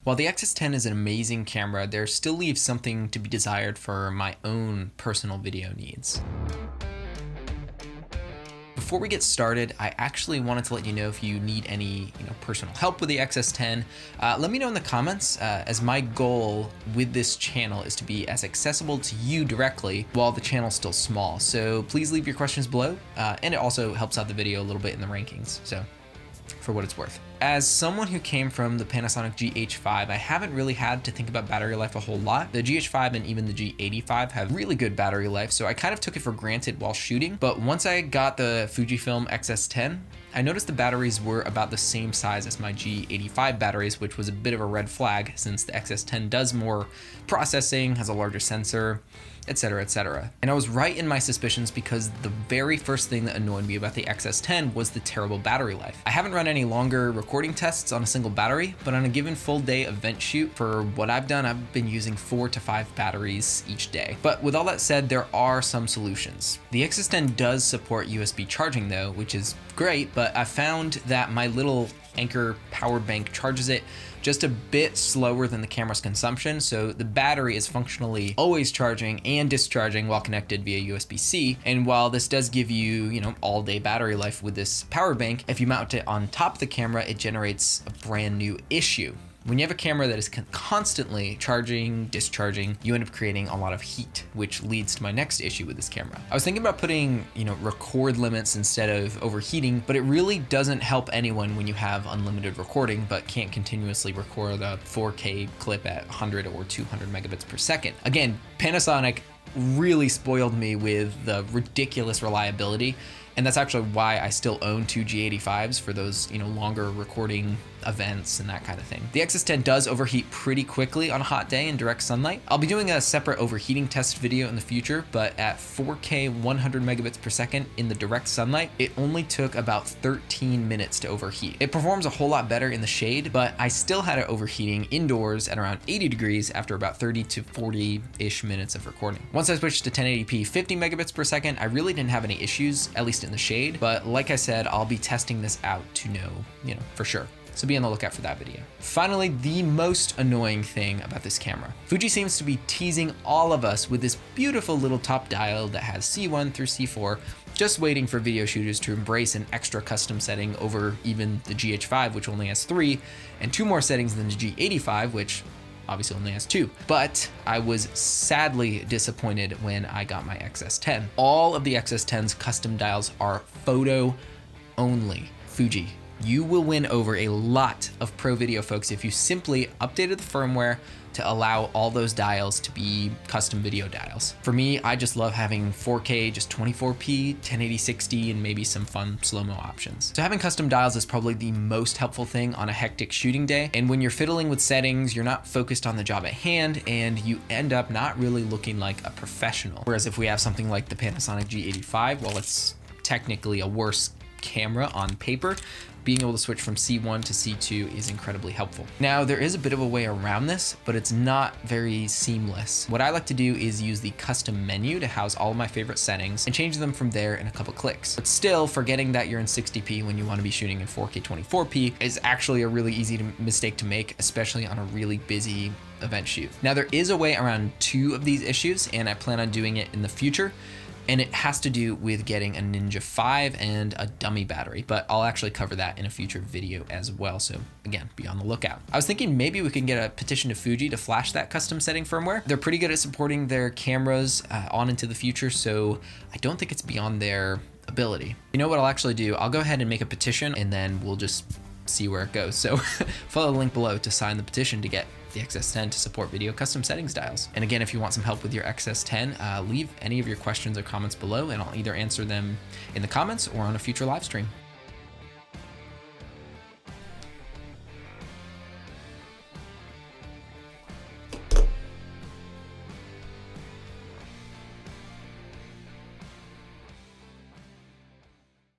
While the XS10 is an amazing camera, there still leaves something to be desired for my own personal video needs. Before we get started, I actually wanted to let you know if you need any personal help with the XS10, let me know in the comments, as my goal with this channel is to be as accessible to you directly while the channel's still small. So please leave your questions below, and it also helps out the video a little bit in the rankings, so for what it's worth. As someone who came from the Panasonic GH5, I haven't really had to think about battery life a whole lot. The GH5 and even the G85 have really good battery life, so I kind of took it for granted while shooting. But once I got the Fujifilm XS10, I noticed the batteries were about the same size as my G85 batteries, which was a bit of a red flag since the XS10 does more processing, has a larger sensor, etc., etc. And I was right in my suspicions because the very first thing that annoyed me about the XS10 was the terrible battery life. I haven't run any longer recording tests on a single battery, but on a given full day event shoot, for what I've done, I've been using 4 to 5 batteries each day. But with all that said, there are some solutions. The XS10 does support USB charging though, which is great, but I found that my little Anchor power bank charges it just a bit slower than the camera's consumption, so the battery is functionally always charging and discharging while connected via USB-C. And while this does give you, all day battery life with this power bank, if you mount it on top of the camera, it generates a brand new issue. When you have a camera that is constantly charging, discharging, you end up creating a lot of heat, which leads to my next issue with this camera. I was thinking about putting, record limits instead of overheating, but it really doesn't help anyone when you have unlimited recording, but can't continuously record a 4K clip at 100 or 200 megabits per second. Again, Panasonic really spoiled me with the ridiculous reliability. And that's actually why I still own 2 G85s for those, longer recording events and that kind of thing. The XS10 does overheat pretty quickly on a hot day in direct sunlight. I'll be doing a separate overheating test video in the future, but at 4K 100 megabits per second in the direct sunlight, it only took about 13 minutes to overheat. It performs a whole lot better in the shade, but I still had it overheating indoors at around 80 degrees after about 30 to 40-ish minutes of recording. Once I switched to 1080p 50 megabits per second, I really didn't have any issues, at least in the shade, but like I said, I'll be testing this out to know, for sure. So be on the lookout for that video. Finally, the most annoying thing about this camera. Fuji seems to be teasing all of us with this beautiful little top dial that has C1 through C4, just waiting for video shooters to embrace an extra custom setting over even the GH5, which only has 3, and 2 more settings than the G85, which obviously only has 2. But I was sadly disappointed when I got my XS10. All of the XS10's custom dials are photo only. Fuji, you will win over a lot of pro video folks if you simply updated the firmware to allow all those dials to be custom video dials. For me, I just love having 4K, just 24p, 1080-60, and maybe some fun slow-mo options. So having custom dials is probably the most helpful thing on a hectic shooting day. And when you're fiddling with settings, you're not focused on the job at hand, and you end up not really looking like a professional. Whereas if we have something like the Panasonic G85, while it's technically a worse camera on paper, being able to switch from C1 to C2 is incredibly helpful. Now, there is a bit of a way around this, but it's not very seamless. What I like to do is use the custom menu to house all of my favorite settings and change them from there in a couple clicks. But still, forgetting that you're in 60p when you want to be shooting in 4K 24p is actually a really easy mistake to make, especially on a really busy event shoot. Now, there is a way around 2 of these issues, and I plan on doing it in the future. And it has to do with getting a Ninja 5 and a dummy battery, but I'll actually cover that in a future video as well. So again, be on the lookout. I was thinking maybe we can get a petition to Fuji to flash that custom setting firmware. They're pretty good at supporting their cameras on into the future, so I don't think it's beyond their ability. You know what I'll actually do? I'll go ahead and make a petition and then we'll just see where it goes. So follow the link below to sign the petition to get the XS10 to support video custom settings dials. And again, if you want some help with your XS10, leave any of your questions or comments below and I'll either answer them in the comments or on a future live stream.